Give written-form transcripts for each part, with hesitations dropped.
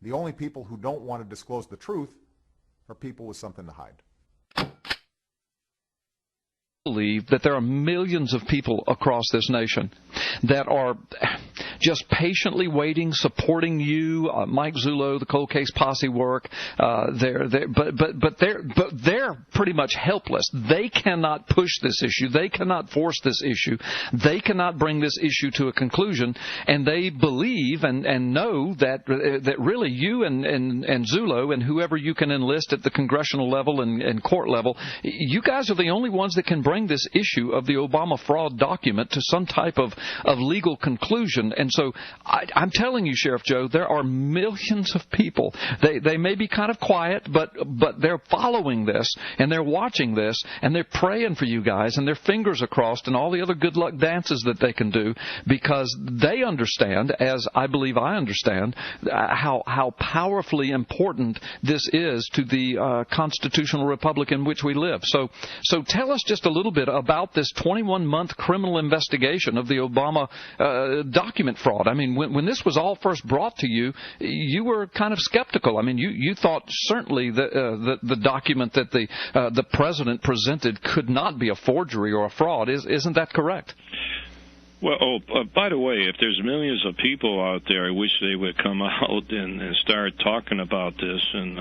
The only people who don't want to disclose the truth are people with something to hide. Believe that there are millions of people across this nation that are just patiently waiting, supporting you, Mike Zullo, the cold case posse work. But they're pretty much helpless. They cannot push this issue. They cannot force this issue. They cannot bring this issue to a conclusion. And they believe and know that really you and Zullo and whoever you can enlist at the congressional level and court level, you guys are the only ones that can bring this issue of the Obama fraud document to some type of legal conclusion. And so I'm telling you, Sheriff Joe, there are millions of people. They may be kind of quiet, but they're following this, and they're watching this, and they're praying for you guys, and their fingers are crossed, and all the other good luck dances that they can do, because they understand, as I believe I understand, how powerfully important this is to the constitutional republic in which we live. So tell us just a little bit about this 21-month criminal investigation of the Obama document fraud. I mean, when this was all first brought to you, you were kind of skeptical. I mean, you thought certainly that the document that the president presented could not be a forgery or a fraud. Isn't that correct? Well, by the way, if there's millions of people out there, I wish they would come out and start talking about this and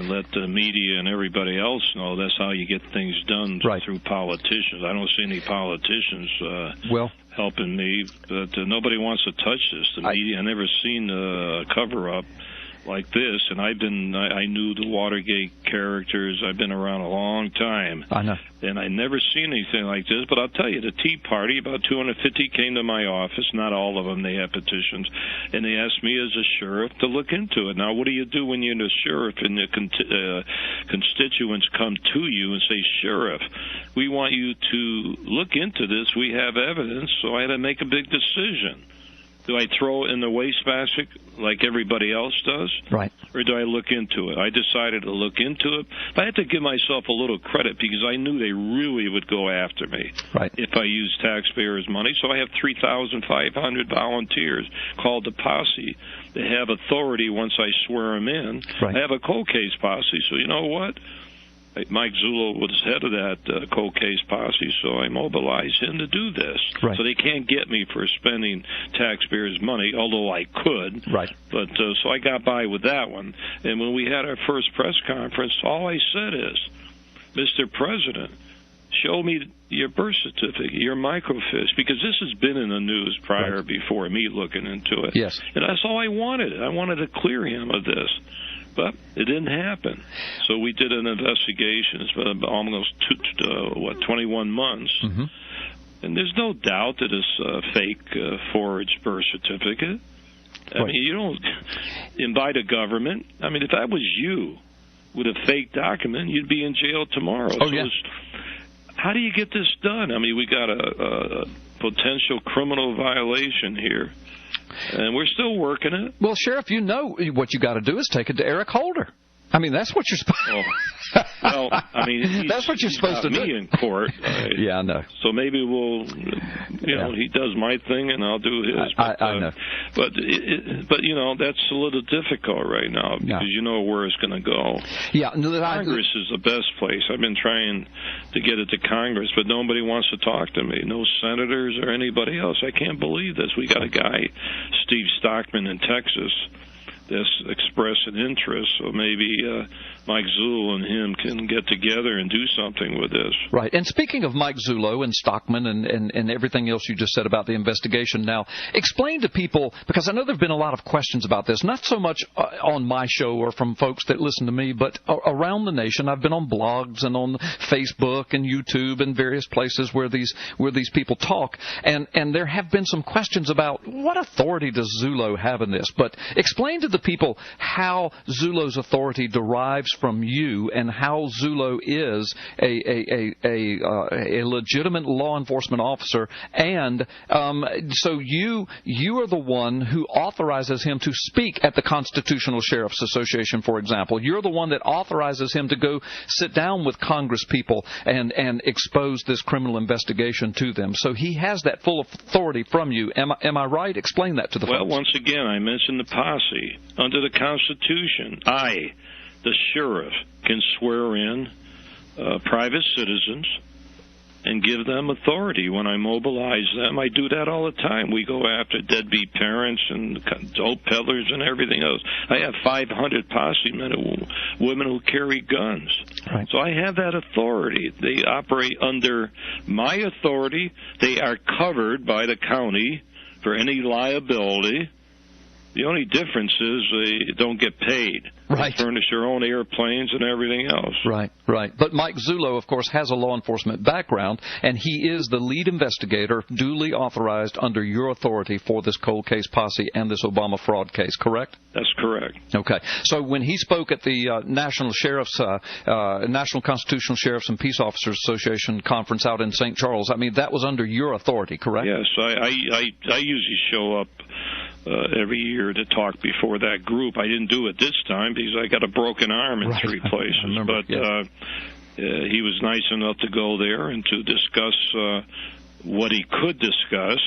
let the media and everybody else know that's how you get things done, right, through politicians. I don't see any politicians helping me, but nobody wants to touch this. The media, I never seen a cover-up like this, and I knew the Watergate characters. I've been around a long time. I know. And I never seen anything like this. But I'll tell you, the Tea Party, about 250 came to my office. Not all of them. They have petitions. And they asked me as a sheriff to look into it. Now, what do you do when you're the sheriff and the constituents come to you and say, Sheriff, we want you to look into this. We have evidence. So I had to make a big decision. Do I throw it in the wastebasket like everybody else does? Right. Or do I look into it? I decided to look into it. But I had to give myself a little credit because I knew they really would go after me if I used taxpayers' money. So I have 3,500 volunteers called the posse. They have authority once I swear them in. Right. I have a cold case posse. So you know what? Mike Zullo was head of that cold case posse, so I mobilized him to do this. Right. So they can't get me for spending taxpayers' money, although I could. Right. But so I got by with that one. And when we had our first press conference, all I said is, Mr. President, show me your birth certificate, your microfiche, because this has been in the news prior before me looking into it. Yes. And that's all I wanted. I wanted to clear him of this. But it didn't happen. So we did an investigation. It's been almost 21 months. Mm-hmm. And there's no doubt that it's a fake forged birth certificate. I mean, you don't invite a government. I mean, if that was you with a fake document, you'd be in jail tomorrow. Oh, yeah. How do you get this done? I mean, we got a potential criminal violation here. And we're still working it. Well, Sheriff, you know what you got to do is take it to Eric Holder. I mean, that's what you're supposed to do. Well, I mean, that's what you're supposed to do. Me in court. Yeah, I know. So maybe we'll, you know, he does my thing and I'll do his. I know. But you know, that's a little difficult right now because you know where it's going to go. Yeah, Congress is the best place. I've been trying to get it to Congress, but nobody wants to talk to me. No senators or anybody else. I can't believe this. We got a guy, Steve Stockman in Texas, that's expressed an interest, so maybe Mike Zullo and him can get together and do something with this. Right. And speaking of Mike Zullo and Stockman and everything else you just said about the investigation now, explain to people, because I know there have been a lot of questions about this, not so much on my show or from folks that listen to me, but around the nation. I've been on blogs and on Facebook and YouTube and various places where these people talk, and there have been some questions about what authority does Zullo have in this. But explain to the people how Zullo's authority derives from you and how Zullo is a legitimate law enforcement officer, and so you are the one who authorizes him to speak at the Constitutional Sheriff's Association, for example. You're the one that authorizes him to go sit down with Congress people and expose this criminal investigation to them. So he has that full authority from you. Am I right? Explain that to the folks. Well, once again, I mentioned the posse. Under the Constitution, I, the sheriff, can swear in private citizens and give them authority when I mobilize them. I do that all the time. We go after deadbeat parents and dope peddlers and everything else. I have 500 posse men and women who carry guns. Right. So I have that authority. They operate under my authority. They are covered by the county for any liability. The only difference is they don't get paid. Right. They furnish their own airplanes and everything else. Right, right. But Mike Zullo, of course, has a law enforcement background, and he is the lead investigator duly authorized under your authority for this cold case posse and this Obama fraud case, correct? That's correct. Okay. So when he spoke at the National Constitutional Sheriffs and Peace Officers Association conference out in St. Charles, I mean, that was under your authority, correct? Yes. I usually show up every year to talk before that group. I didn't do it this time because I got a broken arm in 3 places. Remember, yes. He was nice enough to go there and to discuss what he could discuss,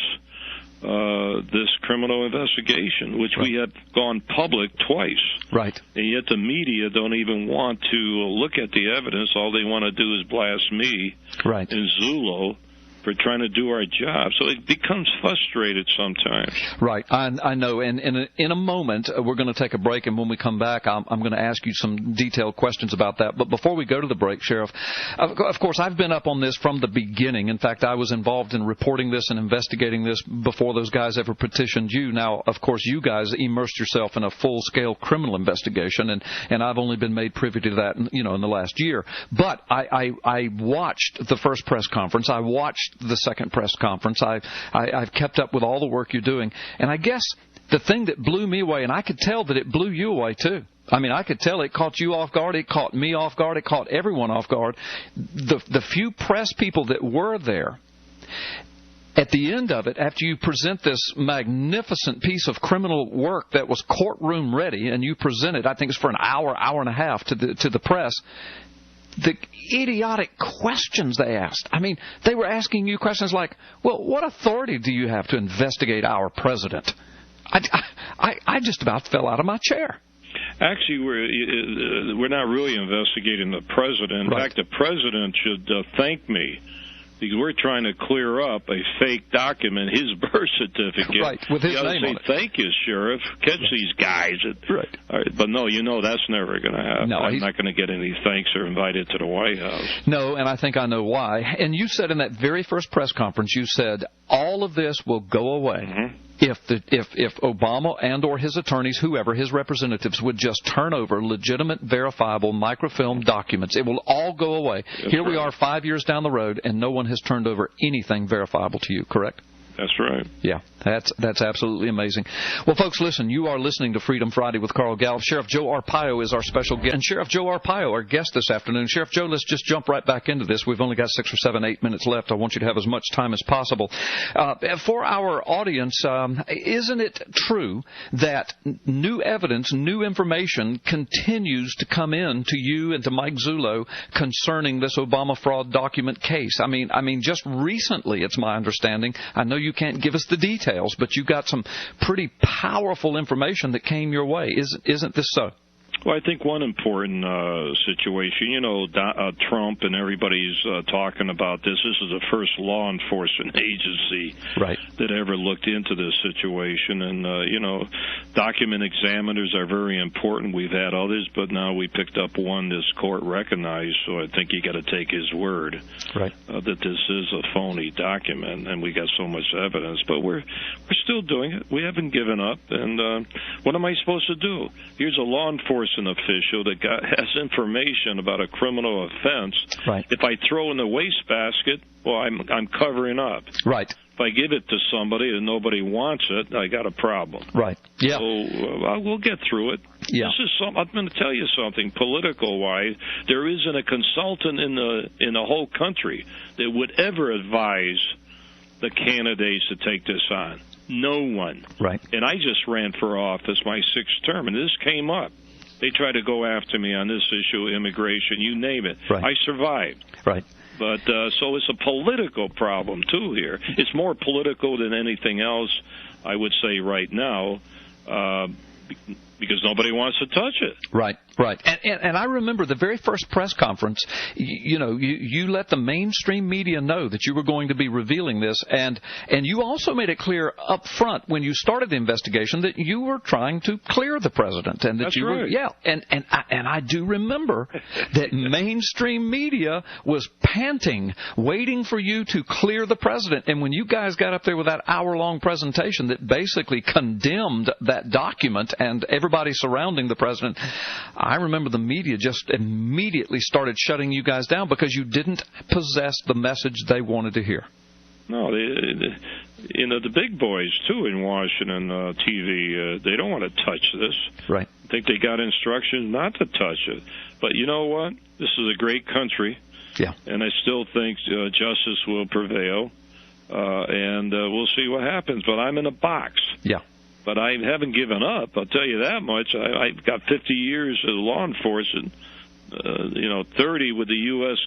this criminal investigation, which we had gone public twice. Right. And yet the media don't even want to look at the evidence. All they want to do is blast me and Zullo for trying to do our job. So it becomes frustrated sometimes. Right. I know. And in a moment, we're going to take a break, and when we come back, I'm going to ask you some detailed questions about that. But before we go to the break, Sheriff, of course, I've been up on this from the beginning. In fact, I was involved in reporting this and investigating this before those guys ever petitioned you. Now, of course, you guys immersed yourself in a full-scale criminal investigation, and I've only been made privy to that, in the last year. But I watched the first press conference. I watched the second press conference. I've kept up with all the work you're doing. And I guess the thing that blew me away, and I could tell that it blew you away too. I mean, I could tell it caught you off guard. It caught me off guard. It caught everyone off guard. The few press people that were there, at the end of it, after you present this magnificent piece of criminal work that was courtroom ready, and you present it, I think it's for an hour and a half to the press, the idiotic questions they asked. I mean, they were asking you questions like, well, what authority do you have to investigate our president? I just about fell out of my chair. Actually, we're not really investigating the president. In fact, the president should thank me, because we're trying to clear up a fake document, his birth certificate. Right, with his name on it. Thank you, Sheriff. Catch these guys. Right. But no, that's never going to happen. No, I'm not going to get any thanks or invited to the White House. No, and I think I know why. And you said in that very first press conference, you said all of this will go away. Mm-hmm. If Obama and or his attorneys, whoever, his representatives, would just turn over legitimate, verifiable microfilm documents, it will all go away. Here we are 5 years down the road, and no one has turned over anything verifiable to you, correct? That's right. Yeah, that's absolutely amazing. Well, folks, listen, you are listening to Freedom Friday with Carl Gallup. Sheriff Joe Arpaio is our special guest. And Sheriff Joe Arpaio, our guest this afternoon. Sheriff Joe, let's just jump right back into this. We've only got 6 or 7, 8 minutes left. I want you to have as much time as possible. For our audience, isn't it true that new evidence, new information continues to come in to you and to Mike Zullo concerning this Obama fraud document case? I mean, just recently, it's my understanding, I know you can't give us the details, but you got some pretty powerful information that came your way. Isn't this so? Well, I think one important situation, Trump and everybody's talking about this. This is the first law enforcement agency that ever looked into this situation. And, document examiners are very important. We've had others, but now we picked up one this court recognized, so I think you got to take his word that this is a phony document, and we got so much evidence. But we're still doing it. We haven't given up. And what am I supposed to do? Here's a law enforcement official that has information about a criminal offense. If I throw in the wastebasket, well, I'm covering up. If I give it to somebody and nobody wants it, I got a problem. Yeah. So we'll get through it. Yeah. I'm going to tell you something political-wise. There isn't a consultant in the whole country that would ever advise the candidates to take this on. No one. And I just ran for office my 6th term, and this came up. They tried to go after me on this issue, immigration, you name it. I survived. But so it's a political problem, too, here. It's more political than anything else, I would say, right now, Because nobody wants to touch it. Right, right. And I remember the very first press conference, you let the mainstream media know that you were going to be revealing this, and you also made it clear up front when you started the investigation that you were trying to clear the president. And that That's you were, right. yeah. And I do remember that mainstream media was panting, waiting for you to clear the president. And when you guys got up there with that hour-long presentation that basically condemned that document and everybody surrounding the president, I remember the media just immediately started shutting you guys down because you didn't possess the message they wanted to hear. No, the big boys, too, in Washington TV, they don't want to touch this. Right. I think they got instructions not to touch it. But you know what? This is a great country. Yeah. And I still think justice will prevail. And we'll see what happens. But I'm in a box. Yeah. But I haven't given up, I'll tell you that much. I've got 50 years of law enforcement, 30 with the U.S.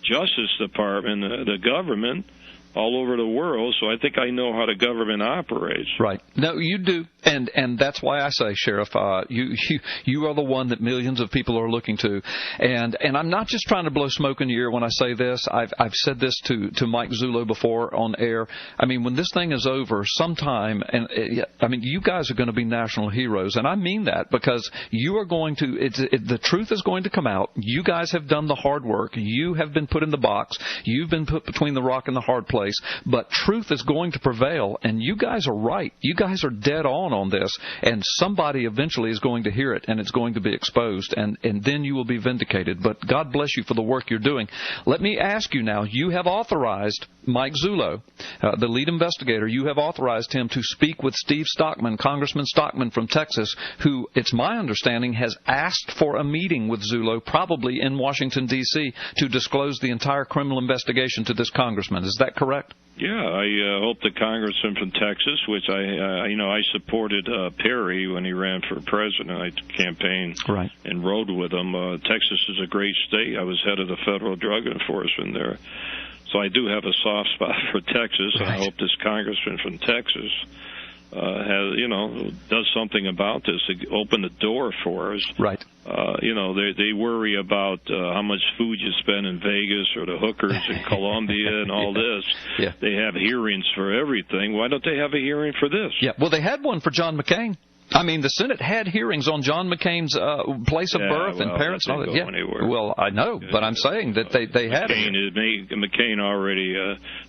Justice Department, the government, all over the world, so I think I know how the government operates. Right. No, you do, and that's why I say, Sheriff, you are the one that millions of people are looking to, and I'm not just trying to blow smoke in your ear when I say this. I've said this to Mike Zullo before on air. I mean, when this thing is over sometime, and you guys are going to be national heroes, and I mean that because you are going to. The truth is going to come out. You guys have done the hard work. You have been put in the box. You've been put between the rock and the hard place. But truth is going to prevail, and you guys are right. You guys are dead on this, and somebody eventually is going to hear it, and it's going to be exposed, and then you will be vindicated. But God bless you for the work you're doing. Let me ask you now, you have authorized Mike Zullo, the lead investigator, you have authorized him to speak with Steve Stockman, Congressman Stockman from Texas, who, it's my understanding, has asked for a meeting with Zullo, probably in Washington, D.C., to disclose the entire criminal investigation to this congressman. Is that correct? Yeah, I hope the congressman from Texas, which I supported Perry when he ran for president. I campaigned and rode with him. Texas is a great state. I was head of the federal drug enforcement there. So I do have a soft spot for Texas, and I hope this congressman from Texas does something about this to open the door for us. Right. They worry about how much food you spend in Vegas or the hookers in Colombia and all this. Yeah. They have hearings for everything. Why don't they have a hearing for this? Yeah. Well, they had one for John McCain. I mean, the Senate had hearings on John McCain's place of birth and parents and all that. Yeah. Anywhere. Well, I know, but I'm saying that they had it. McCain already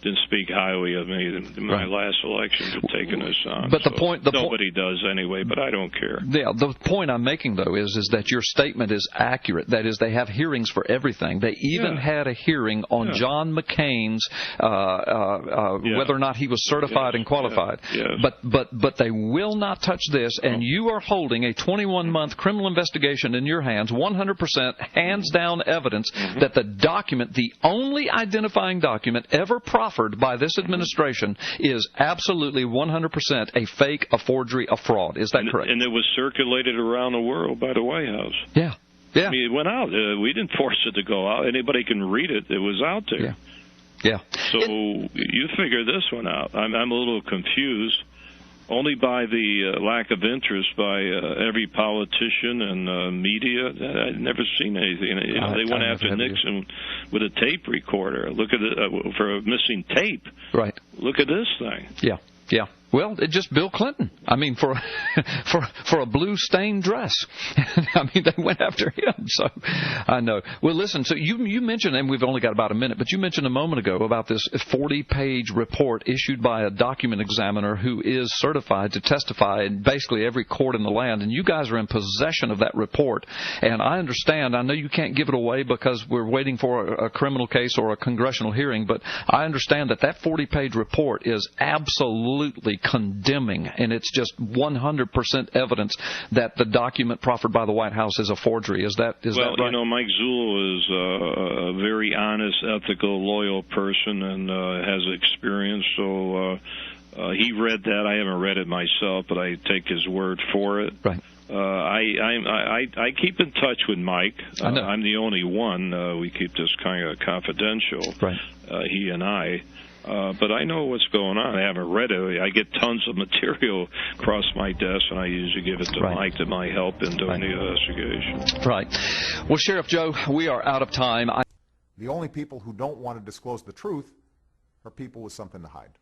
didn't speak highly of me in my last election for taking this on. But nobody does anyway, but I don't care. Yeah, the point I'm making, though, is that your statement is accurate. That is, they have hearings for everything. They even had a hearing on John McCain's whether or not he was certified and qualified. Yes. But they will not touch this. And you are holding a 21-month criminal investigation in your hands, 100% hands-down evidence that the document, the only identifying document ever proffered by this administration, is absolutely 100% a fake, a forgery, a fraud. Is that correct? And it was circulated around the world by the White House. Yeah. Yeah. I mean, it went out. We didn't force it to go out. Anybody can read it. It was out there. Yeah. Yeah. So you figure this one out. I'm a little confused. Only by the lack of interest by every politician and media. I've never seen anything. They went after Nixon with a tape recorder. Look at it for a missing tape. Right. Look at this thing. Yeah. Yeah. Well, it's just Bill Clinton. I mean, for a blue stained dress. I mean, they went after him. So I know. Well, listen. So you mentioned, and we've only got about a minute, but you mentioned a moment ago about this 40-page report issued by a document examiner who is certified to testify in basically every court in the land. And you guys are in possession of that report. And I understand. I know you can't give it away because we're waiting for a criminal case or a congressional hearing. But I understand that 40-page report is absolutely condemning, and it's just 100% evidence that the document proffered by the White House is a forgery. Is that right? Mike Zullo is a very honest, ethical, loyal person and has experience. So he read that. I haven't read it myself, but I take his word for it. Right. I keep in touch with Mike. I know. I'm the only one. We keep this kind of confidential. Right. He and I. But I know what's going on. I haven't read it. I get tons of material across my desk, and I usually give it to Mike to my help in doing the investigation. Right. Well, Sheriff Joe, we are out of time. The only people who don't want to disclose the truth are people with something to hide.